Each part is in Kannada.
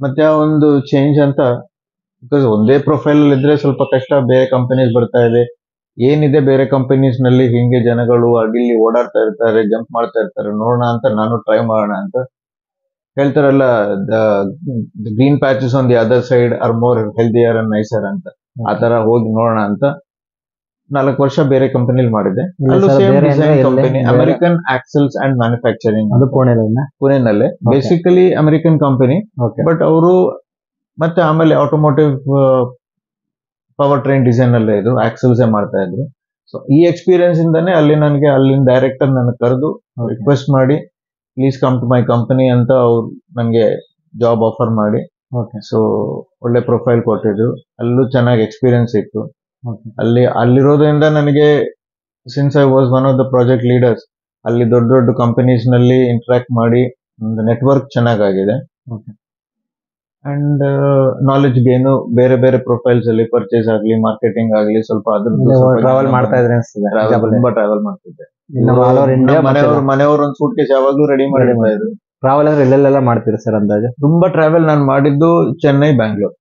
ಮತ್ತೆ ಆ ಒಂದು ಚೇಂಜ್ ಅಂತ, ಬಿಕಾಸ್ ಒಂದೇ ಪ್ರೊಫೈಲ್ ಇದ್ರೆ ಸ್ವಲ್ಪ ಕಷ್ಟ. ಬೇರೆ ಕಂಪನೀಸ್ ಬರ್ತಾ ಇದೆ, ಏನಿದೆ ಬೇರೆ ಕಂಪನೀಸ್ ನಲ್ಲಿ ಹಿಂಗೆ ಜನಗಳು ಅಲ್ಲಿ ಓಡಾಡ್ತಾ ಇರ್ತಾರೆ, ಜಂಪ್ ಮಾಡ್ತಾ ಇರ್ತಾರೆ, ನೋಡೋಣ ಅಂತ ನಾನು ಟ್ರೈ ಮಾಡೋಣ ಅಂತ. ಹೇಳ್ತಾರಲ್ಲ, the green patches on the other side are more healthier and nicer ಅಂತ. ಆ ತರ ಹೋಗಿ ನೋಡೋಣ ಅಂತ 4 ವರ್ಷ ಬೇರೆ ಕಂಪನಿಲಿ ಮಾಡಿದೆ. ಅಲ್ಲೂ same design company, American axles and manufacturing, ಅದು ಪುಣೆನಲ್ಲೇ. ಬೇಸಿಕಲಿ ಅಮೆರಿಕನ್ ಕಂಪನಿ, ಬಟ್ ಅವರು ಮತ್ತೆ ಆಮೇಲೆ ಆಟೋಮೋಟಿವ್ ಪವರ್ ಟ್ರೈನ್ ಡಿಸೈನ್ ಅಲ್ಲೇ ಇದ್ರು, ಆಕ್ಸೆಲ್ಸ್ ಮಾಡ್ತಾ ಇದ್ರು. ಸೊ ಈ ಎಕ್ಸ್ಪೀರಿಯನ್ಸ್ ಇಂದಾನೆ ಅಲ್ಲಿ ನನಗೆ ಅಲ್ಲಿನ ಡೈರೆಕ್ಟರ್ ನನ್ನ ಕರೆದು ರಿಕ್ವೆಸ್ಟ್ ಮಾಡಿ, please come to my company ಅಂತ ಅವ್ರು ನನಗೆ ಜಾಬ್ ಆಫರ್ ಮಾಡಿ, ಸೊ ಒಳ್ಳೆ ಪ್ರೊಫೈಲ್ ಕೊಟ್ಟಿದ್ರು. ಅಲ್ಲೂ ಚೆನ್ನಾಗಿ ಎಕ್ಸ್ಪೀರಿಯನ್ಸ್ ಇತ್ತು. ಅಲ್ಲಿರೋದ್ರಿಂದ ನನಗೆ, since I was one of the project leaders, ಅಲ್ಲಿ ದೊಡ್ಡ ದೊಡ್ಡ ಕಂಪನೀಸ್ ನಲ್ಲಿ ಇಂಟ್ರಾಕ್ಟ್ ಮಾಡಿ ಒಂದು ನೆಟ್ವರ್ಕ್ ಚೆನ್ನಾಗಿದೆ. ಅಂಡ್ ನಾಲೆಜ್ ಗೇನು, ಬೇರೆ ಬೇರೆ ಪ್ರೊಫೈಲ್ಸ್ ಅಲ್ಲಿ ಪರ್ಚೇಸ್ ಆಗ್ಲಿ, ಮಾರ್ಕೆಟಿಂಗ್ ಆಗ್ಲಿ, ಸ್ವಲ್ಪ ಟ್ರಾವೆಲ್ ಮಾಡ್ತಾ ಇದ್ರೆ ತುಂಬಾ ಟ್ರಾವೆಲ್ ಮಾಡ್ತಿದ್ದೆ. ಮನೆಯವರು ಒಂದು ಸೂಟ್ ಕೇಸ್ ಯಾವಾಗ್ಲೂ ರೆಡಿ ಮಾಡಿರ್ತಾ ಇದ್ರು. ಟ್ರಾವೆಲ್ ಅಂದ್ರೆ ಎಲ್ಲೆಲ್ಲ ಮಾಡ್ತೀರಾ ಸರ್ ಅಂದಾಜು? ತುಂಬಾ ಟ್ರಾವೆಲ್ ನಾನು ಮಾಡಿದ್ದು ಚೆನ್ನೈ ಬ್ಯಾಂಗ್ಳೂರ್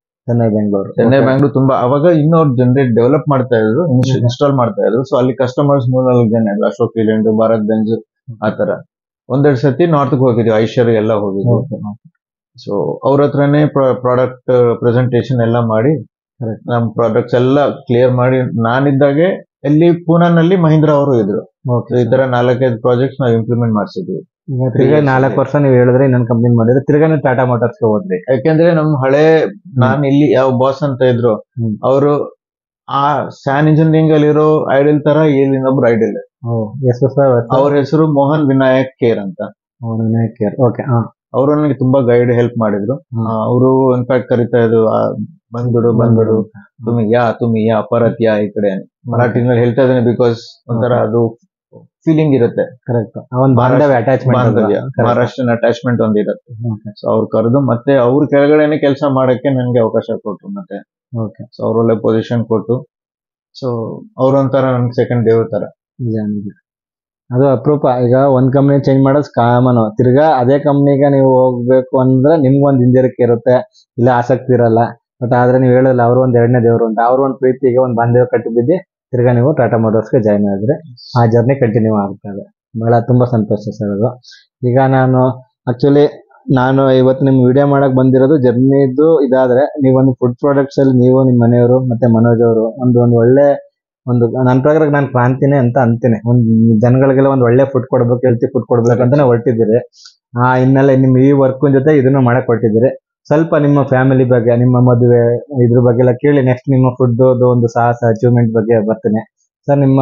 ತುಂಬಾ. ಅವಾಗ ಇನ್ನೂ ಅವ್ರು ಜನರೇಟ್ ಡೆವಲಪ್ ಮಾಡ್ತಾ ಇದ್ರು, ಇನ್ಸ್ಟಾಲ್ ಮಾಡ್ತಾ ಇದ್ರು. ಸೊ ಅಲ್ಲಿ ಕಸ್ಟಮರ್ಸ್ 3-4 ಜನ ಇದ್ರು, ಅಶೋಕ್ ಲೇಲ್ಯಾಂಡ್, ಭಾರತ್ ಬೆಂಜ್, ಆತರ. ಒಂದೆರಡು ಸತಿ ನಾರ್ತ್ ಹೋಗಿದ್ವಿ, ಐಶ್ವರ್ಯ ಎಲ್ಲ ಹೋಗಿದ್ವಿ. ಸೊ ಅವ್ರ ಹತ್ರನೇ ಪ್ರಾಡಕ್ಟ್ ಪ್ರೆಸೆಂಟೇಶನ್ ಎಲ್ಲ ಮಾಡಿ, ನಮ್ ಪ್ರಾಡಕ್ಟ್ಸ್ ಎಲ್ಲ ಕ್ಲಿಯರ್ ಮಾಡಿ, ನಾನಿದ್ದಾಗೆ ಇಲ್ಲಿ ಪೂನಾನಲ್ಲಿ ಮಹೀಂದ್ರ ಅವರು ಇದ್ರು. ಈ ತರ 4-5 ಪ್ರಾಜೆಕ್ಟ್ಸ್ ನಾವು ಇಂಪ್ಲಿಮೆಂಟ್ ಮಾಡಿಸಿದ್ವಿ. ತಿರ್ಗಾ 4 ವರ್ಷ ನೀವು ಹೇಳಿದ್ರೆ ಇನ್ನೊಂದು ಕಂಪ್ನಿ ಮಾಡಿದ್ರೆ, ತಿರ್ಗಾ ನೀವು ಟಾಟಾ ಮೋಟಾರ್ಸ್ಗೆ ಹೋದ್ರಿ. ಯಾಕೆಂದ್ರೆ ನಮ್ ಹಳೆ, ನಾನು ಇಲ್ಲಿ ಯಾವ ಬಾಸ್ ಅಂತ ಇದ್ರು, ಅವರು ಆ ಸ್ಯಾನ್ ಇಂಜಿನಿಯರಿಂಗ್ ಅಲ್ಲಿರೋ ಐಡಲ್ ತರ ಇಲ್ಲಿ ಇನ್ನೊಬ್ರು ಐಡಲ್. ಅವ್ರ ಹೆಸರು ಮೋಹನ್ ವಿನಾಯಕ್ ಕೇರ್ ಅಂತ. ಅವರು ನನಗೆ ತುಂಬಾ ಗೈಡ್ ಹೆಲ್ಪ್ ಮಾಡಿದ್ರು. ಅವರು ಇನ್ಫ್ಯಾಕ್ಟ್ ಕರಿತಾ ಇದ್ರು, ಬಂದ್ಬಿಡು ತುಮಿ ಯಾ ಪರತ್ ಯಾ ಈ ಕಡೆ, ಮರಾಠಿನಲ್ಲಿ ಹೇಳ್ತಾ ಇದ್ದೇನೆ, ಬಿಕಾಸ್ ಒಂಥರ ಅದು ಫೀಲಿಂಗ್ ಇರುತ್ತೆ. ಕರೆಕ್ಟ್, ಮಹಾರಾಷ್ಟ್ರನ್ ಅಟ್ಯಾಚ್ಮೆಂಟ್ ಒಂದಿರುತ್ತೆ. ಸೊ ಅವ್ರು ಕರೆದು ಮತ್ತೆ ಅವ್ರ ಕೆಳಗಡೆನೆ ಕೆಲಸ ಮಾಡಕ್ಕೆ ನನ್ಗೆ ಅವಕಾಶ ಕೊಟ್ರು. ಮತ್ತೆ ಸೊ ಅವ್ರೊಳ್ಳೆ ಪೊಸಿಷನ್ ಕೊಟ್ಟು, ಸೊ ಅವ್ರೊಂಥರ ನನ್ಗೆ ಸೆಕೆಂಡ್ ದೇವ್ರ ತರ. ಅದು ಅಪರೂಪ. ಈಗ ಒಂದ್ ಕಂಪ್ನಿ ಚೇಂಜ್ ಮಾಡೋದು ಕಾಮನ್, ತಿರ್ಗಾ ಅದೇ ಕಂಪ್ನಿಗೆ ನೀವು ಹೋಗ್ಬೇಕು ಅಂದ್ರೆ ನಿಮ್ಗೊಂದು ಹಿಂಜರಿಕೆ ಇರುತ್ತೆ, ಇಲ್ಲ ಆಸಕ್ತಿ ಇರಲ್ಲ. ಬಟ್ ಆದ್ರೆ ನೀವು ಹೇಳಲ್ಲ, ಅವ್ರು ಒಂದ್ 2ನೇ ದೇವ್ರು ಅಂತ, ಅವ್ರ ಒಂದು ಪ್ರೀತಿಗೆ ಒಂದು ಬಾಂಧವ್ಯ ಕಟ್ಟಿ ಬಿದ್ದು ತಿರ್ಗಾ ನೀವು ಟಾಟಾ ಮೋಟಾರ್ಸ್ಗೆ ಜಾಯ್ನ್ ಆದ್ರೆ ಆ ಜರ್ನಿ ಕಂಟಿನ್ಯೂ ಆಗ್ತದೆ. ಬಹಳ ತುಂಬಾ ಸಂತೋಷ ಸರ್ ಅದು. ಈಗ ನಾನು ಇವತ್ತು ನಿಮ್ ವಿಡಿಯೋ ಮಾಡಕ್ ಬಂದಿರೋದು ಜರ್ನಿದು ಇದಾದ್ರೆ, ನೀವೊಂದು ಫುಡ್ ಪ್ರಾಡಕ್ಟ್ಸ್ ಅಲ್ಲಿ ನೀವು, ನಿಮ್ಮ ಮನೆಯವರು ಮತ್ತೆ ಮನೋಜ್ ಅವರು ಒಂದು ಒಳ್ಳೆ ನನ್ನ ಪ್ರಕಾರ ನಾನು ಕ್ರಾಂತಿನೇ ಅಂತ ಅಂತೀನಿ. ಜನಗಳಿಗೆಲ್ಲ ಒಂದು ಒಳ್ಳೆ ಫುಡ್ ಕೊಡ್ಬೇಕು, ಹೆಲ್ತಿ ಫುಡ್ ಕೊಡ್ಬೇಕು ಅಂತಾನೆ ಹೊರಟಿದ್ದೀರಿ. ಹಿನ್ನೆಲೆ ನಿಮ್ ಈ ವರ್ಕ್ ಜೊತೆ ಇದನ್ನು ಮಾಡಕ್ ಹೊರಟಿದ್ದೀರಿ. ಸ್ವಲ್ಪ ನಿಮ್ಮ ಫ್ಯಾಮಿಲಿ ಬಗ್ಗೆ, ನಿಮ್ಮ ಮದುವೆ ಇದ್ರ ಬಗ್ಗೆ ಎಲ್ಲ ಕೇಳಿ, ನೆಕ್ಸ್ಟ್ ನಿಮ್ಮ ಫುಡ್ ಒಂದು ಸಾಹಸ ಅಚೀವ್ಮೆಂಟ್ ಬಗ್ಗೆ ಬರ್ತೀನಿ. ಸರ್, ನಿಮ್ಮ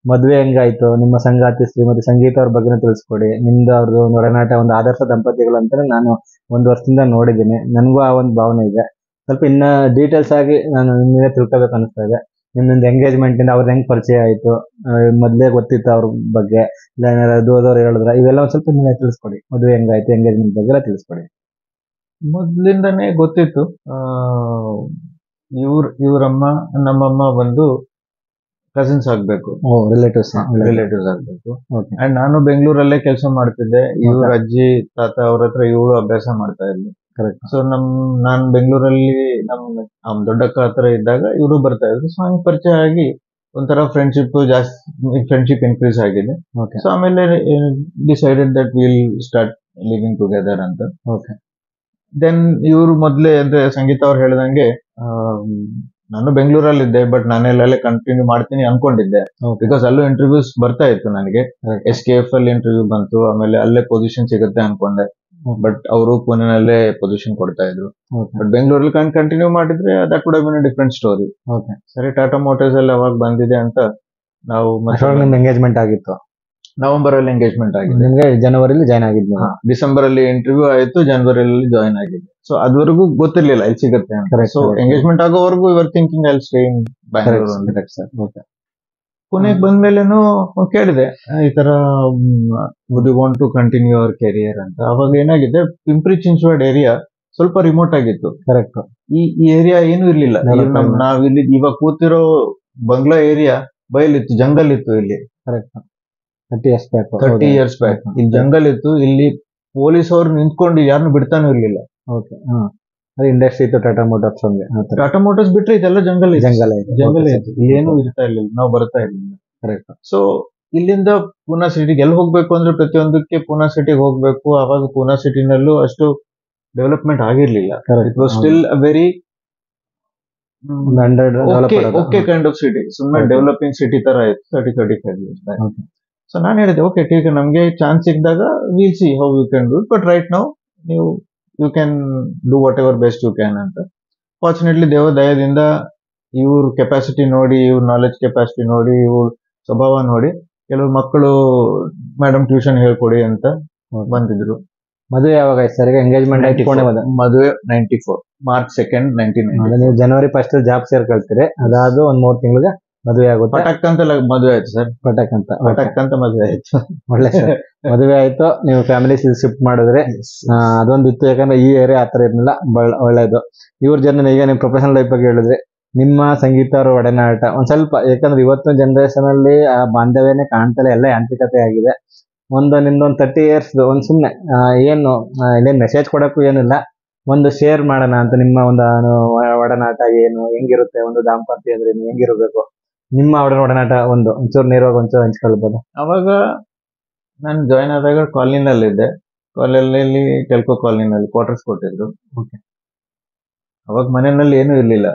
ಮದುವೆ ಹೆಂಗಾಯ್ತು, ನಿಮ್ಮ ಸಂಗಾತಿ ಶ್ರೀಮತಿ ಸಂಗೀತ ಅವ್ರ ಬಗ್ಗೆನೂ ತಿಳಿಸ್ಕೊಡಿ. ನಿಮ್ದು ಅವ್ರದ್ದು ಒಂದು ಒಡನಾಟ, ಒಂದು ಆದರ್ಶ ದಂಪತಿಗಳು ಅಂತಾನೆ ನಾನು 1 ವರ್ಷದಿಂದ ನೋಡಿದ್ದೀನಿ. ನನಗೂ ಆ ಒಂದು ಭಾವನೆ ಇದೆ. ಸ್ವಲ್ಪ ಇನ್ನ ಡೀಟೇಲ್ಸ್ ಆಗಿ ನಾನು ನಿಮ್ಮನ್ನೇ ತಿಳ್ಕೊಬೇಕು ಅನಿಸ್ತಾ ಇದೆ. ನಿಮ್ದೊಂದು ಎಂಗೇಜ್ಮೆಂಟ್ ಇಂದ ಅವ್ರದ್ದು ಹೆಂಗ್ ಪರಿಚಯ ಆಯ್ತು, ಮೊದ್ಲೇ ಗೊತ್ತಿತ್ತು ಅವ್ರ ಬಗ್ಗೆ, ಇಲ್ಲ ಏನಾದ್ರು ಓದೋರು ಹೇಳಿದ್ರ, ಇವೆಲ್ಲ ಒಂದ್ ಸ್ವಲ್ಪ ನೀವೇ ತಿಳಿಸ್ಕೊಡಿ. ಮದುವೆ ಹೆಂಗಾಯ್ತು, ಎಂಗೇಜ್ಮೆಂಟ್ ಬಗ್ಗೆ ಎಲ್ಲ ತಿಳಿಸ್ಕೊಡಿ. ಮೊದ್ಲಿಂದಾನೇ ಗೊತ್ತಿತ್ತು. ಇವ್ರಮ್ಮ ನಮ್ಮಮ್ಮ ಬಂದು ಕಸಿನ್ಸ್ ಆಗ್ಬೇಕು, ರಿಲೇಟಿವ್ಸ್ ಆಗ್ಬೇಕು. ಅಂಡ್ ನಾನು ಬೆಂಗಳೂರಲ್ಲೇ ಕೆಲಸ ಮಾಡ್ತಿದ್ದೆ. ಇವ್ರ ಅಜ್ಜಿ ತಾತ ಅವ್ರ ಹತ್ರ ಇವಳು ಅಭ್ಯಾಸ ಮಾಡ್ತಾ ಇದ್ಲು. ಸೊ ನಾನ್ ಬೆಂಗಳೂರಲ್ಲಿ ನಮ್ ದೊಡ್ಡಕ್ಕ ಹತ್ರ ಇದ್ದಾಗ ಇವರು ಬರ್ತಾ ಇದ್ರು. ಸೊ ಹಂಗೆ ಪರಿಚಯ ಆಗಿ ಒಂಥರ ಫ್ರೆಂಡ್ಶಿಪ್ ಇನ್ಕ್ರೀಸ್ ಆಗಿದೆ. ಸೊ ಆಮೇಲೆ decided that will start living together ಅಂತ. ದೆನ್ ಇವ್ರು ಮೊದ್ಲೇ, ಅಂದ್ರೆ ಸಂಗೀತ ಅವ್ರು ಹೇಳ್ದಂಗೆ, ನಾನು ಬೆಂಗಳೂರಲ್ಲಿ ಇದ್ದೆ, ಬಟ್ ನಾನೆಲ್ಲೇ ಕಂಟಿನ್ಯೂ ಮಾಡ್ತೀನಿ ಅನ್ಕೊಂಡಿದ್ದೆ. ಬಿಕಾಸ್ ಅಲ್ಲೂ ಇಂಟರ್ವ್ಯೂಸ್ ಬರ್ತಾ ಇತ್ತು ನನಗೆ. SKF ಅಲ್ಲಿ ಇಂಟರ್ವ್ಯೂ ಬಂತು, ಆಮೇಲೆ ಅಲ್ಲೇ ಪೊಸಿಷನ್ ಸಿಗುತ್ತೆ ಅನ್ಕೊಂಡೆ. ಬಟ್ ಅವರು ಪುಣೆನಲ್ಲೇ ಪೊಸಿಷನ್ ಕೊಡ್ತಾ ಇದ್ರು. ಬಟ್ ಬೆಂಗಳೂರಲ್ಲಿ ಕಂಟಿನ್ಯೂ ಮಾಡಿದ್ರೆ that would have been a different story. ಸರಿ, ಟಾಟಾ ಮೋಟಾರ್ಸ್ ಅಲ್ಲಿ ಅವಾಗ ಬಂದಿದೆ ಅಂತ ನಾವು. ಎಂಗೇಜ್ಮೆಂಟ್ ಆಗಿತ್ತು ನವೆಂಬರ್ ಅಲ್ಲಿ ಎಂಗೇಜ್ಮೆಂಟ್ ಆಗಿದೆ. ನಿಮ್ಗೆ ಜನವರಿಲಿ ಜಾಯ್ನ್ ಆಗಿದ್ವಿ. ಡಿಸೆಂಬರ್ ಅಲ್ಲಿ ಇಂಟರ್ವ್ಯೂ ಆಯ್ತು, ಜನವರಿಯಲ್ಲಿ ಜಾಯ್ನ್ ಆಗಿದೆ. ಸೊ ಅದ್ವರೆಗೂ ಗೊತ್ತಿರ್ಲಿಲ್ಲ ಇಲ್ಲಿ ಸಿಗುತ್ತೆ ಅಂತ. ಸೊ ಎಂಗೇಜ್ಮೆಂಟ್ ಆಗೋವರೆಗೂ ಇವರ್ thinking I will stay in Bangalore. ಪುಣೆಗೆ ಬಂದ್ಮೇಲೆನು ಕೇಳಿದೆ, ಈ ತರ would you want to continue ಅವರ್ ಕೆರಿಯರ್ ಅಂತ. ಅವಾಗ ಏನಾಗಿದೆ, ಪಿಂಪ್ರಿ ಚಿಂಚವಾಡ್ ಏರಿಯಾ ಸ್ವಲ್ಪ ರಿಮೋಟ್ ಆಗಿತ್ತು. ಕರೆಕ್ಟ್. ಈ ಏರಿಯಾ ಏನು ಇರ್ಲಿಲ್ಲ. ನಾವಿಲ್ಲಿ ಇವಾಗ ಕೂತಿರೋ ಬಂಗ್ಲಾ ಏರಿಯಾ ಬಯಲಿತ್ತು, ಜಂಗಲ್ ಇತ್ತು ಇಲ್ಲಿ. ಕರೆಕ್ಟ್. 30 years ಬ್ಯಾಕ್ ಇಲ್ಲಿ ಜಂಗಲ್ ಇತ್ತು. ಇಲ್ಲಿ ಪೊಲೀಸ್ ಅವ್ರು ನಿಂತ್ಕೊಂಡು ಯಾರನ್ನು ಬಿಡ್ತಾನೂ ಇರ್ಲಿಲ್ಲ. ಇಂಡಸ್ಟ್ರಿ ಇತ್ತು ಟಾಟಾ ಮೋಟಾರ್ಸ್ ಹಂಗೆ ಟಾಟಾ ಮೋಟರ್ಸ್ ಬಿಟ್ರೆ ಇದೆಲ್ಲ ಜಂಗಲ್ ಜಂಗಲ್ ಜಂಗಲ್ ಇತ್ತು, ಇಲ್ಲಿ ಏನೂ ಇರ್ತಾ ಇರ್ಲಿಲ್ಲ, ನಾವು ಬರ್ತಾ ಇರ್ಲಿಲ್ಲ. ಕರೆಕ್ಟ್. ಸೊ ಇಲ್ಲಿಂದ ಪೂನಾ ಸಿಟಿಗೆ ಎಲ್ಲಿ ಹೋಗ್ಬೇಕು ಅಂದ್ರೆ ಪ್ರತಿಯೊಂದಕ್ಕೆ ಪೂನಾ ಸಿಟಿಗೆ ಹೋಗ್ಬೇಕು. ಅವಾಗ ಪೂನಾ ಸಿಟಿನಲ್ಲೂ ಅಷ್ಟು ಡೆವಲಪ್ಮೆಂಟ್ ಆಗಿರ್ಲಿಲ್ಲ. It was still very okay kind of city, ಸುಮ್ಮನೆ ಡೆವಲಪಿಂಗ್ ಸಿಟಿ ತರ ಇತ್ತು 30-35 years back. ಸೊ ನಾನು ಹೇಳಿದೆ ಓಕೆ ಟೀಕ್, ನಮ್ಗೆ ಚಾನ್ಸ್ ಸಿಕ್ಕಿದಾಗ will see how you can do it, but right now ನೀವು you can do whatever best you can ಅಂತ. ಫಾರ್ಚುನೇಟ್ಲಿ ದೇವರ ದಯದಿಂದ ಇವ್ರ ಕೆಪಾಸಿಟಿ ನೋಡಿ, ಇವ್ರ ನಾಲೆಜ್ ಕೆಪಾಸಿಟಿ ನೋಡಿ, ಇವ್ರ ಸ್ವಭಾವ ನೋಡಿ ಕೆಲವು ಮಕ್ಕಳು ಮೇಡಮ್ ಟ್ಯೂಷನ್ ಹೇಳ್ಕೊಡಿ ಅಂತ ಬಂದಿದ್ರು. ಮದುವೆ ಯಾವಾಗ ಆಯ್ತು ಸರ್? ಎಂಗೇಜ್ಮೆಂಟ್ ಆಯ್ತು, ಮದುವೆ 94 March 2nd 1994. ನೀವು January 1st ಜಾಬ್ ಸೇರ್ಕೊಳ್ತೀರಿ, ಅದಾದ್ರು ಒಂದ್ 3 ತಿಂಗಳಿಗೆ ಮದುವೆ ಆಗುತ್ತೆ. ಪಟಕ್ ಅಂತ ಮದುವೆ ಆಯ್ತು ಸರ್, ಪಟಕ್ ಅಂತ ಮದುವೆ ಆಯ್ತು. ಒಳ್ಳೆ ಸರ್, ಮದುವೆ ಆಯ್ತು, ನೀವು ಫ್ಯಾಮಿಲಿ ಶಿಫ್ಟ್ ಮಾಡಿದ್ರೆ ಅದೊಂದು ಇತ್ತು, ಯಾಕಂದ್ರೆ ಈ ಏರಿಯಾ ಆತರ ಇರ್ಲಿಲ್ಲ, ಒಳ್ಳೇದು. ಇವ್ರ ಜರ್ನಿ ಈಗ ನಿಮ್ಮ ಪ್ರೊಫೆಷನಲ್ ಲೈಫ್ ಬಗ್ಗೆ ಹೇಳಿದ್ರೆ, ನಿಮ್ಮ ಸಂಗೀತ ಅವ್ರ ಒಡನಾಟ ಒಂದ್ ಸ್ವಲ್ಪ, ಯಾಕಂದ್ರೆ ಇವತ್ತಿನ ಜನರೇಷನ್ ಅಲ್ಲಿ ಆ ಬಾಂಧವ್ಯನೇ ಕಾಣ್ತಲ್ಲ, ಎಲ್ಲ ಯಾಂತ್ರಿಕತೆ ಆಗಿದೆ. ನಿಮ್ದೊಂದು 30 years ಒಂದ್ ಸುಮ್ನೆ ಏನು ಇಲ್ಲೇನ್ ಮೆಸೇಜ್ ಕೊಡಕ್ಕೂ ಏನಿಲ್ಲ, ಒಂದು ಶೇರ್ ಮಾಡೋಣ ಅಂತ ನಿಮ್ಮ ಒಂದು ಒಡನಾಟ ಏನು, ಹೆಂಗಿರುತ್ತೆ, ಒಂದು ದಾಂಪತ್ಯ ಅಂದ್ರೆ ಹೆಂಗಿರ್ಬೇಕು, ನಿಮ್ಮ ಒಡನಾಟ ಒಂಚೂರು ನೇರವಾಗಿ ಒಂಚೂರು ಹಂಚ್ಕೊಳ್ಬೋದು. ಅವಾಗ ನಾನು ಜಾಯ್ನ್ ಆದಾಗ ಕಾಲೋನಿನಲ್ಲಿದ್ದೆ, ಕಾಲೋನಿಯಲ್ಲಿ ಟೆಲ್ಕೋ ಕಾಲೋನಿನಲ್ಲಿ ಕ್ವಾರ್ಟರ್ಸ್ ಕೊಟ್ಟಿದ್ರು. ಅವಾಗ ಮನೆಯಲ್ಲಿ ಏನೂ ಇರ್ಲಿಲ್ಲ,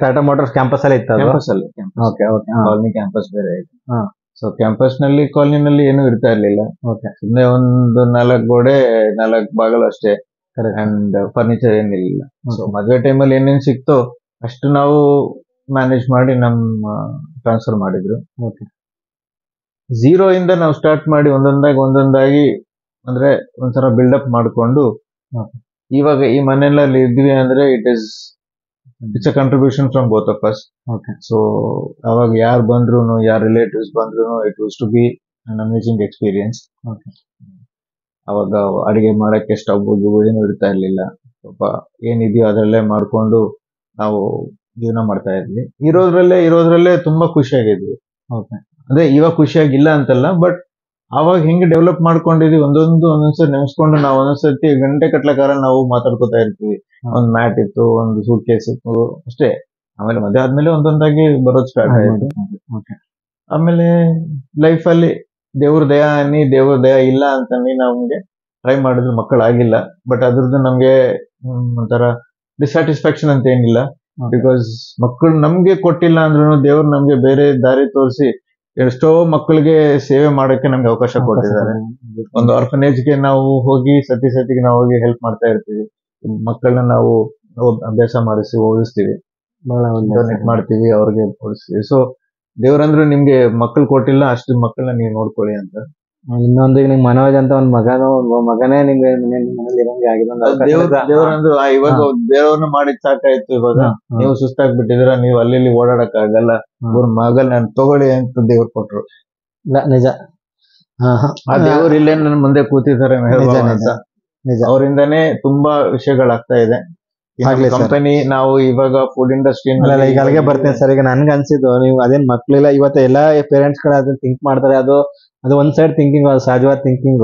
ಟಾಟಾ ಮೋಟಾರ್ಸ್ ಕ್ಯಾಂಪಸ್ ಅಲ್ಲಿ ಇತ್ತು, ಕಾಲೋನಿ ಕ್ಯಾಂಪಸ್ ಬೇರೆ ಇದೆ. ಸೊ ಕ್ಯಾಂಪಸ್ ನಲ್ಲಿ ಕಾಲೋನಿನಲ್ಲಿ ಏನೂ ಇರ್ತಾ ಇರ್ಲಿಲ್ಲ, ಸುಮ್ಮನೆ ಒಂದು 4 ಗೋಡೆ 4 ಬಾಗಿಲು ಅಷ್ಟೇ, ಅಂಡ್ ಫರ್ನಿಚರ್ ಏನಿಲ್ಲ. ಸೊ ಮದುವೆ ಟೈಮಲ್ಲಿ ಏನೇನ್ ಸಿಕ್ತೋ ಅಷ್ಟು ನಾವು ಮ್ಯಾನೇಜ್ ಮಾಡಿ ನಮ್ಮ ಟ್ರಾನ್ಸ್ಫರ್ ಮಾಡಿದ್ರು. ಝೀರೋ ಇಂದ ನಾವು ಸ್ಟಾರ್ಟ್ ಮಾಡಿ ಒಂದೊಂದಾಗಿ ಅಂದ್ರೆ ಒಂಥರ ಬಿಲ್ಡಪ್ ಮಾಡಿಕೊಂಡು ಇವಾಗ ಈ ಮನೆಯಲ್ಲಿ ಇದ್ವಿ ಅಂದ್ರೆ it's a contribution from both of us. So ಅವಾಗ ಯಾರು ಬಂದ್ರು, ಯಾರ ರಿಲೇಟಿವ್ಸ್ ಬಂದ್ರು, it was to be an amazing experience. ಅವಾಗ ಅಡಿಗೆ ಮಾಡಕ್ಕೆ ಸ್ಟವ್ ಏನು ಇರ್ತಾ ಇರ್ಲಿಲ್ಲ, ಸ್ವಲ್ಪ ಏನಿದೆಯೋ ಅದರಲ್ಲೇ ಮಾಡ್ಕೊಂಡು ನಾವು ಜೀವನ ಮಾಡ್ತಾ ಇದ್ವಿ. ಇರೋದ್ರಲ್ಲೇ ತುಂಬಾ ಖುಷಿಯಾಗಿದ್ವಿ. ಅಂದ್ರೆ ಇವಾಗ ಖುಷಿಯಾಗಿಲ್ಲ ಅಂತಲ್ಲ, ಬಟ್ ಅವಾಗ ಹೆಂಗೆ ಡೆವಲಪ್ ಮಾಡ್ಕೊಂಡಿದ್ವಿ ಒಂದೊಂದ್ಸರಿ ನೆನೆಸ್ಕೊಂಡು ನಾವು ಒಂದೊಂದ್ಸತಿ ಗಂಟೆ ಕಟ್ಲಕಾರ ನಾವು ಮಾತಾಡ್ಕೊತಾ ಇರ್ತೀವಿ. ಒಂದ್ ಮ್ಯಾಟ್ ಇತ್ತು, ಒಂದು ಸೂಟ್ ಕೇಸ್ ಇತ್ತು ಅಷ್ಟೇ. ಆಮೇಲೆ ಮದುವೆ ಆದ್ಮೇಲೆ ಒಂದೊಂದಾಗಿ ಬರೋದು ಸ್ಟಾರ್ಟ್ ಆಯ್ತು. ಆಮೇಲೆ ಲೈಫ್ ಅಲ್ಲಿ ದೇವ್ರ ದಯ ಇಲ್ಲ ಅಂತಂದು ನಮ್ಗೆ ಟ್ರೈ ಮಾಡಿದ್ರು, ಮಕ್ಕಳಾಗಿಲ್ಲ. ಬಟ್ ಅದ್ರದ್ದು ನಮ್ಗೆ ಒಂಥರ ಡಿಸ್ಸ್ಯಾಟಿಸ್ಫ್ಯಾಕ್ಷನ್ ಅಂತ ಏನಿಲ್ಲ, ಬಿಕಾಸ್ ಮಕ್ಕಳು ನಮ್ಗೆ ಕೊಟ್ಟಿಲ್ಲ ಅಂದ್ರೂ ದೇವ್ರು ನಮ್ಗೆ ಬೇರೆ ದಾರಿ ತೋರಿಸಿ ಎಷ್ಟೋ ಮಕ್ಕಳಿಗೆ ಸೇವೆ ಮಾಡಕ್ಕೆ ನಮ್ಗೆ ಅವಕಾಶ ಕೊಟ್ಟಿದ್ದಾರೆ. ಒಂದು ಆರ್ಫನೇಜ್ಗೆ ನಾವು ಹೋಗಿ ಸತಿಗೆ ನಾವು ಹೋಗಿ ಹೆಲ್ಪ್ ಮಾಡ್ತಾ ಇರ್ತೀವಿ. ಮಕ್ಕಳನ್ನ ನಾವು ಅಭ್ಯಾಸ ಮಾಡಿಸಿ ಓದಿಸ್ತೀವಿ, ಡೊನೇಟ್ ಮಾಡ್ತೀವಿ, ಅವ್ರಿಗೆ ಓದಿಸ್ತೀವಿ. ಸೊ ದೇವ್ರಂದ್ರೆ ನಿಮ್ಗೆ ಮಕ್ಕಳು ಕೊಟ್ಟಿಲ್ಲ, ಅಷ್ಟು ಮಕ್ಕಳನ್ನ ನೀವು ನೋಡ್ಕೊಳ್ಳಿ ಅಂತ. ಇನ್ನೊಂದು ನಿಮ್ ಮನೋಜ್ ಅಂತ ಒಂದ್ ಮಗನೇ ನಿಮ್ಗೆ ಮನೇಲಿ ಇರಂಗೆ ಆಗಿದೆ. ದೇವ್ರಂದ್ರು ಇವಾಗ ದೇವ್ರನ್ನ ಮಾಡಿದ್ ಸಾಕಾಯ್ತು, ಇವಾಗ ನೀವು ಸುಸ್ತಾಗ್ಬಿಟ್ಟಿದ್ರ, ನೀವು ಅಲ್ಲಿ ಓಡಾಡಕ್ ಆಗಲ್ಲ, ಅವ್ರ ಮಗಲ್ ನಾನು ತಗೊಳ್ಳಿ ಅಂತ ದೇವ್ರು ಕೊಟ್ರು. ನಿಜ, ಆ ದೇವ್ರು ಇಲ್ಲೇ ನನ್ನ ಮುಂದೆ ಕೂತಿದ್ದಾರೆ ಅಂತ. ಅವರಿಂದಾನೇ ತುಂಬಾ ವಿಷಯಗಳಾಗ್ತಾ ಇದೆ ಕಂಪನಿ. ನಾವು ಇವಾಗ ಫುಡ್ ಇಂಡಸ್ಟ್ರಿ ಈಗ ಅಲ್ಲಿಗೆ ಬರ್ತೀನಿ ಸರ್. ಈಗ ನನ್ಗೆ ಅನ್ಸಿದ್ದು, ನೀವು ಅದೇನ್ ಮಕ್ಳಿಲ್ಲ, ಇವತ್ತು ಎಲ್ಲಾ ಪೇರೆಂಟ್ಸ್ ಗಳು ಅದನ್ನ ಥಿಂಕ್ ಮಾಡ್ತಾರೆ, ಅದು ಒಂದ್ ಸೈಡ್ ಥಿಂಕಿಂಗ್, ಅದು ಸಹಜವಾದ ಥಿಂಕಿಂಗ್.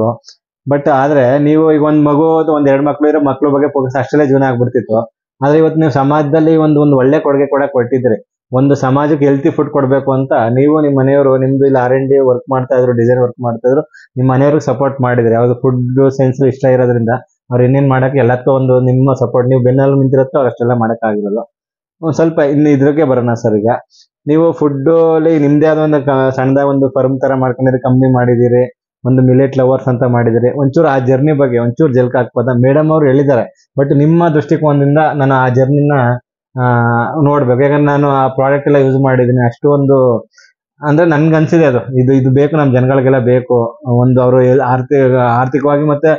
ಬಟ್ ಆದ್ರೆ ನೀವು ಈಗ ಒಂದ್ ಮಗು, ಒಂದ್ 2 ಮಕ್ಳು ಇರೋ ಮಕ್ಳ ಬಗ್ಗೆ ಫೋಕಸ್ ಅಷ್ಟೆಲ್ಲ ಜೀವನ ಆಗ್ಬಿಡ್ತಿತ್ತು. ಆದ್ರೆ ಇವತ್ತು ನೀವು ಸಮಾಜದಲ್ಲಿ ಒಂದು ಒಳ್ಳೆ ಕೊಡುಗೆ ಕೊಟ್ಟಿದ್ರಿ. ಒಂದು ಸಮಾಜಕ್ಕೆ ಹೆಲ್ತಿ ಫುಡ್ ಕೊಡ್ಬೇಕು ಅಂತ ನೀವು, ನಿಮ್ಮ ಮನೆಯವರು, ನಿಮ್ದು ಇಲ್ಲಿ R&D ವರ್ಕ್ ಮಾಡ್ತಾ ಇದ್ರು, ಡಿಸೈನ್ ವರ್ಕ್ ಮಾಡ್ತಾ ಇದ್ರು, ನಿಮ್ಮ ಮನೆಯವ್ರಿಗೆ ಸಪೋರ್ಟ್ ಮಾಡಿದ್ರಿ. ಯಾವ್ದು ಫುಡ್ ಸೆನ್ಸ್ ಇಷ್ಟ ಇರೋದ್ರಿಂದ ಅವ್ರು ಇನ್ನೇನ್ ಮಾಡಕ್ಕೆ ಎಲ್ಲದಕ್ಕೂ ಒಂದು ನಿಮ್ಮ ಸಪೋರ್ಟ್, ನೀವು ಬೆನ್ನಲ್ಲಿ ನಿಂತಿರುತ್ತೋ ಅಷ್ಟೆಲ್ಲ ಮಾಡಕ್ ಆಗಿರಲ್ಲ. ಒಂದ್ ಸ್ವಲ್ಪ ಇನ್ನು ಇದ್ರಿಗೆ ಬರೋಣ ಸರ್. ಈಗ ನೀವು ಫುಡ್ ಅಲ್ಲಿ ನಿಮ್ದೇ ಆದ ಒಂದು ಸಣ್ಣದಾಗ ಒಂದು ಫರ್ಮ್ ತರ ಮಾಡ್ಕೊಂಡಿರಿ, ಕಂಪ್ನಿ ಮಾಡಿದಿರಿ, ಒಂದು ಮಿಲೆಟ್ ಲವರ್ಸ್ ಅಂತ ಮಾಡಿದಿರಿ. ಒಂಚೂರು ಆ ಜರ್ನಿ ಬಗ್ಗೆ ಒಂಚೂರು ಜಲ್ಕ ಹಾಕ್ಬೋದ? ಮೇಡಮ್ ಅವ್ರು ಹೇಳಿದ್ದಾರೆ, ಬಟ್ ನಿಮ್ಮ ದೃಷ್ಟಿಕೋನದಿಂದ ನಾನು ಆ ಜರ್ನಿನ ನೋಡ್ಬೇಕು. ಯಾಕಂದ್ರೆ ನಾನು ಆ ಪ್ರಾಡಕ್ಟ್ ಎಲ್ಲ ಯೂಸ್ ಮಾಡಿದೀನಿ. ಅಷ್ಟೊಂದು ಅಂದ್ರೆ ನನ್ಗೆ ಅನ್ಸಿದೆ ಅದು ಇದು ಬೇಕು, ನಮ್ ಜನಗಳಿಗೆಲ್ಲ ಬೇಕು. ಒಂದು ಅವರು ಆರ್ಥಿಕವಾಗಿ ಮತ್ತೆ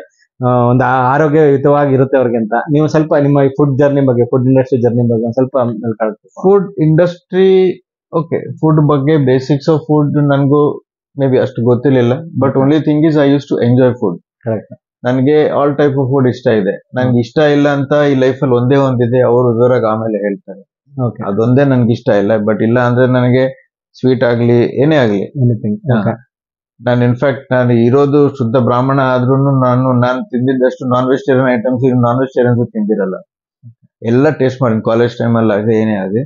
ಒಂದು ಆರೋಗ್ಯಯುತವಾಗಿ ಇರುತ್ತೆ ಅವ್ರಿಗೆ ಅಂತ. ನೀವು ಸ್ವಲ್ಪ ನಿಮ್ಮ ಫುಡ್ ಜರ್ನಿ ಬಗ್ಗೆ, ಫುಡ್ ಇಂಡಸ್ಟ್ರಿ ಜರ್ನಿ ಬಗ್ಗೆ ಒಂದ್ ಸ್ವಲ್ಪ ಫುಡ್ ಇಂಡಸ್ಟ್ರಿ ಓಕೆ, ಫುಡ್ ಬಗ್ಗೆ ಬೇಸಿಕ್ಸ್ ಆಫ್ ಫುಡ್ ನನಗೂ ಮೇ ಬಿ ಅಷ್ಟು ಗೊತ್ತಿರಲಿಲ್ಲ. But only thing is I use to enjoy food. Correct. ನನಗೆ ಆಲ್ ಟೈಪ್ ಆಫ್ ಫುಡ್ ಇಷ್ಟ ಇದೆ. ನನ್ಗೆ ಇಷ್ಟ ಇಲ್ಲ ಅಂತ ಈ ಲೈಫಲ್ಲಿ ಒಂದಿದೆ, ಅವರು ವಿವರಾಗ ಆಮೇಲೆ ಹೇಳ್ತಾರೆ. ಅದೊಂದೇ ನನ್ಗೆ ಇಷ್ಟ ಇಲ್ಲ. ಬಟ್ ಇಲ್ಲ ಅಂದ್ರೆ ನನಗೆ ಸ್ವೀಟ್ ಆಗ್ಲಿ ಏನೇ ಆಗ್ಲಿ, ನಾನು ಇನ್ಫ್ಯಾಕ್ಟ್ ನಾನು ಇರೋದು ಶುದ್ಧ ಬ್ರಾಹ್ಮಣ ಆದ್ರೂ ನಾನು ತಿಂದಿದ್ದಷ್ಟು non vegetarian items non vegetarians ತಿಂದಿರಲ್ಲ. ಎಲ್ಲ ಟೇಸ್ಟ್ ಮಾಡಿದ್ದೀನಿ ಕಾಲೇಜ್ ಟೈಮಲ್ಲಿ ಆಗಲಿ ಏನೇ ಆಗಲಿ.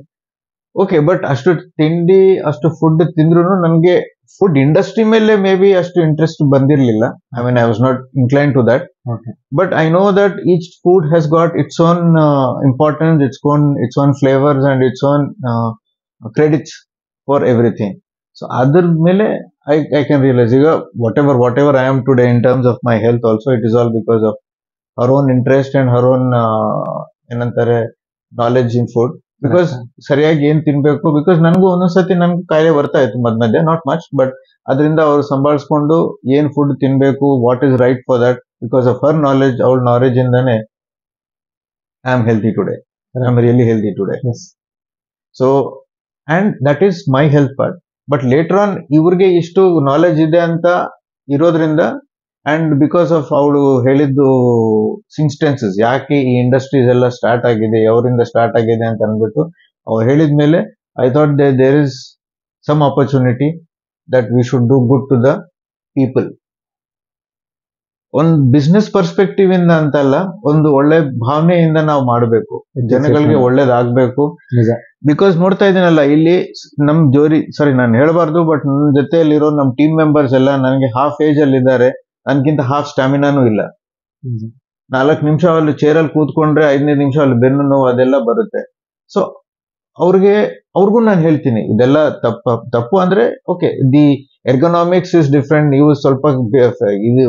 ಓಕೆ, ಬಟ್ ಅಷ್ಟು ತಿಂಡಿ ಅಷ್ಟು ಫುಡ್ ತಿಂದ್ರು ನನಗೆ ಫುಡ್ ಇಂಡಸ್ಟ್ರಿ ಮೇಲೆ ಮೇ ಬಿ ಅಷ್ಟು ಇಂಟ್ರೆಸ್ಟ್ ಬಂದಿರಲಿಲ್ಲ. I mean I was not incline to that. But I know that each food has got its own importance, its own flavours and its own credits for everything. So ಅದ್ರ ಮೇಲೆ I can realize ಈಗ whatever I am today in terms of my health also, it is all because of her own interest and her own ಏನಂತಾರೆ ನಾಲೆಡ್ಜ್ ಇನ್ ಫುಡ್. ಬಿಕಾಸ್ ಸರಿಯಾಗಿ ಏನ್ ತಿನ್ಬೇಕು, ಬಿಕಾಸ್ ನನಗೂ ಒಂದೊಂದ್ಸತಿ ನನ್ಗೆ ಕಾಯಿಲೆ ಬರ್ತಾ ಇತ್ತು ಮಧ್ಯ, ನಾಟ್ ಮಚ್, ಬಟ್ ಅದರಿಂದ ಅವ್ರು ಸಂಭಾಳಿಸ್ಕೊಂಡು ಏನ್ ಫುಡ್ ತಿನ್ಬೇಕು, what is right for that, because of her knowledge, ಅವಳ ನಾಲೆಡ್ಜ್ ಇಂದಾನೆ I am healthy today, I am really healthy today. So and that is my health part. But later on ಇವ್ರಿಗೆ ಇಷ್ಟು ನಾಲೆಜ್ ಇದೆ ಅಂತ ಇರೋದ್ರಿಂದ, ಅಂಡ್ ಬಿಕಾಸ್ ಆಫ್ ಅವಳು ಹೇಳಿದ್ದು ಇನ್ಸ್ಟೆನ್ಸಸ್, ಯಾಕೆ ಈ ಇಂಡಸ್ಟ್ರೀಸ್ ಎಲ್ಲ ಸ್ಟಾರ್ಟ್ ಆಗಿದೆ, ಅವರಿಂದ ಸ್ಟಾರ್ಟ್ ಆಗಿದೆ ಅಂತ ಅಂದ್ಬಿಟ್ಟು ಅವ್ರು ಹೇಳಿದ್ಮೇಲೆ I thought there is some opportunity that we should do good to the people. ಒಂದು ಬಿಸ್ನೆಸ್ ಪರ್ಸ್ಪೆಕ್ಟಿವ್ ಇಂದ ಅಂತಲ್ಲ, ಒಂದು ಒಳ್ಳೆ ಭಾವನೆಯಿಂದ ನಾವು ಮಾಡಬೇಕು, ಜನಗಳಿಗೆ ಒಳ್ಳೇದಾಗ್ಬೇಕು. ಬಿಕಾಸ್ ನೋಡ್ತಾ ಇದ್ದೀನಲ್ಲ ಇಲ್ಲಿ ನಮ್ ನಾನು ಹೇಳ್ಬಾರ್ದು, ಬಟ್ ನನ್ನ ಜೊತೆಯಲ್ಲಿರೋ ನಮ್ ಟೀಮ್ ಮೆಂಬರ್ಸ್ ಎಲ್ಲ ನನಗೆ ಹಾಫ್ ಏಜ್ ಅಲ್ಲಿ ಇದ್ದಾರೆ, ನನ್ಗಿಂತ ಹಾಫ್ ಸ್ಟಾಮಿನಾನು ಇಲ್ಲ. 4 ನಿಮಿಷ ಅಲ್ಲಿ ಚೇರಲ್ಲಿ ಕೂತ್ಕೊಂಡ್ರೆ 15 ನಿಮಿಷ ಅಲ್ಲಿ ಬೆನ್ನು ನೋವು ಅದೆಲ್ಲ ಬರುತ್ತೆ. ಸೊ ಅವ್ರಿಗೂ ನಾನು ಹೇಳ್ತೀನಿ ಇದೆಲ್ಲ ತಪ್ಪು ಅಂದ್ರೆ ಓಕೆ, ದಿ ಎರ್ಗೊನಾಮಿಕ್ಸ್ ಇಸ್ ಡಿಫ್ರೆಂಟ್, ನೀವು ಸ್ವಲ್ಪ ಇದು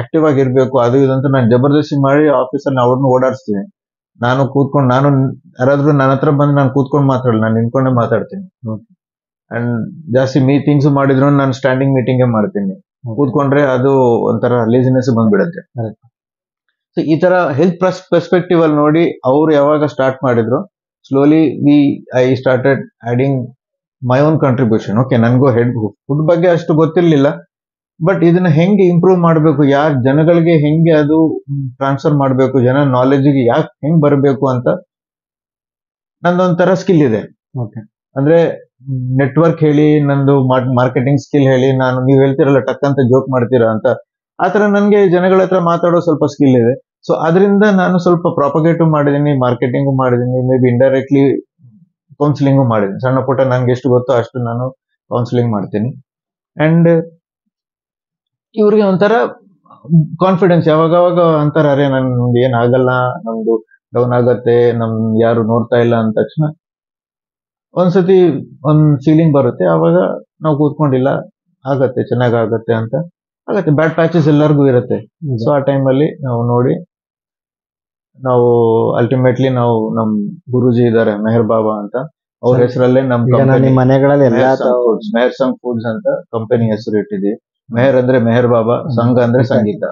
ಆಕ್ಟಿವ್ ಆಗಿರ್ಬೇಕು, ಅದು ಇದಂತ ನಾನು ಜಬರ್ದಸ್ತಿ ಮಾಡಿ ಆಫೀಸಲ್ಲಿ ಅವ್ರನ್ನ ಓಡಾಡಿಸ್ತೀನಿ. ನಾನು ಯಾರಾದ್ರೂ ನನ್ನ ಹತ್ರ ಬಂದು ನಾನು ಕೂತ್ಕೊಂಡು ಮಾತಾಡಲ್ಲ, ನಾನು ನಿಂತ್ಕೊಂಡೇ ಮಾತಾಡ್ತೀನಿ. ಅಂಡ್ ಜಾಸ್ತಿ ಮೀಟಿಂಗ್ಸ್ ಮಾಡಿದ್ರು ನಾನು ಸ್ಟ್ಯಾಂಡಿಂಗ್ ಮೀಟಿಂಗೇ ಮಾಡ್ತೀನಿ. ಕೂತ್ಕೊಂಡ್ರೆ ಅದು ಒಂಥರ ಲೇಸಿನೆಸ್ ಬಂದ್ಬಿಡತ್ತೆ. ಸೊ ಈ ತರ ಹೆಲ್ತ್ ಪರ್ಸ್ಪೆಕ್ಟಿವ್ ಅಲ್ಲಿ ನೋಡಿ ಅವ್ರು ಯಾವಾಗ ಸ್ಟಾರ್ಟ್ ಮಾಡಿದ್ರು, slowly I started adding my own contribution. Okay, ನನಗೂ ಫುಡ್ ಬಗ್ಗೆ ಅಷ್ಟು ಗೊತ್ತಿರ್ಲಿಲ್ಲ, ಬಟ್ ಇದನ್ನ ಹೆಂಗೆ ಇಂಪ್ರೂವ್ ಮಾಡಬೇಕು, ಜನಗಳಿಗೆ ಹೆಂಗೆ ಅದು ಟ್ರಾನ್ಸ್ಫರ್ ಮಾಡಬೇಕು, ಜನ ನಾಲೆಜ್ಗೆ ಹೆಂಗ್ ಬರಬೇಕು ಅಂತ ನಂದೊಂಥರ ಸ್ಕಿಲ್ ಇದೆ. ಅಂದ್ರೆ ನೆಟ್ವರ್ಕ್ ಹೇಳಿ, ನಂದು ಮಾರ್ಕೆಟಿಂಗ್ ಸ್ಕಿಲ್ ಹೇಳಿ, ನೀವು ಹೇಳ್ತಿರಲ್ಲ ಟಕ್ ಅಂತ ಜೋಕ್ ಮಾಡ್ತೀರಾ ಅಂತ, ಆತರ ನನ್ಗೆ ಜನಗಳ ಹತ್ರ ಮಾತಾಡೋ ಸ್ವಲ್ಪ ಸ್ಕಿಲ್ ಇದೆ. ಸೊ ಅದರಿಂದ ನಾನು ಸ್ವಲ್ಪ ಪ್ರಾಪಗೇಟಿವ್ ಮಾಡಿದೀನಿ, ಮಾರ್ಕೆಟಿಂಗು ಮಾಡಿದೀನಿ, ಮೇ ಬಿ ಇಂಡೈರೆಕ್ಟ್ಲಿ ಕೌನ್ಸಿಲಿಂಗು ಮಾಡಿದೀನಿ. ಸಣ್ಣ ಪುಟ್ಟ ನನ್ಗೆ ಎಷ್ಟು ಗೊತ್ತೋ ಅಷ್ಟು ನಾನು ಕೌನ್ಸಿಲಿಂಗ್ ಮಾಡ್ತೀನಿ. ಅಂಡ್ ಇವ್ರಿಗೆ ಒಂಥರ ಕಾನ್ಫಿಡೆನ್ಸ್, ಯಾವಾಗವಾಗ ಅಂತಾರೆ, ಅರೆ ನನ್ಗೆ ಏನ್ ಆಗಲ್ಲ, ನಮ್ದು ಡೌನ್ ಆಗತ್ತೆ, ಯಾರು ನೋಡ್ತಾ ಇಲ್ಲ ಅಂದ ತಕ್ಷಣ ಒಂದ್ಸತಿ ಒಂದ್ ಫೀಲಿಂಗ್ ಬರುತ್ತೆ. ಅವಾಗ ನಾವು ಕೂತ್ಕೊಂಡಿಲ್ಲ, ಆಗತ್ತೆ, ಚೆನ್ನಾಗತ್ತೆ ಅಂತ ಆಗತ್ತೆ. ಬ್ಯಾಡ್ ಪ್ಯಾಚಸ್ ಎಲ್ಲರಿಗೂ ಇರುತ್ತೆ. ಸೊ ಆ ಟೈಮಲ್ಲಿ ನಾವು ನೋಡಿ, ನಾವು ಅಲ್ಟಿಮೇಟ್ಲಿ ನಮ್ ಗುರೂಜಿ ಇದಾರೆ ಮೆಹರ್ ಬಾಬಾ ಅಂತ, ಅವ್ರ ಹೆಸರಲ್ಲೇ ನಮ್ ಮನೆಗಳಲ್ಲಿ ಮೆಹರ್ ಸಂಘ್ ಫುಡ್ಸ್ ಅಂತ ಕಂಪನಿ ಹೆಸರು ಇಟ್ಟಿದ್ವಿ. ಮೆಹರ್ ಅಂದ್ರೆ ಮೆಹರ್ ಬಾಬಾ, ಸಂಘ ಅಂದ್ರೆ ಸಂಗೀತ.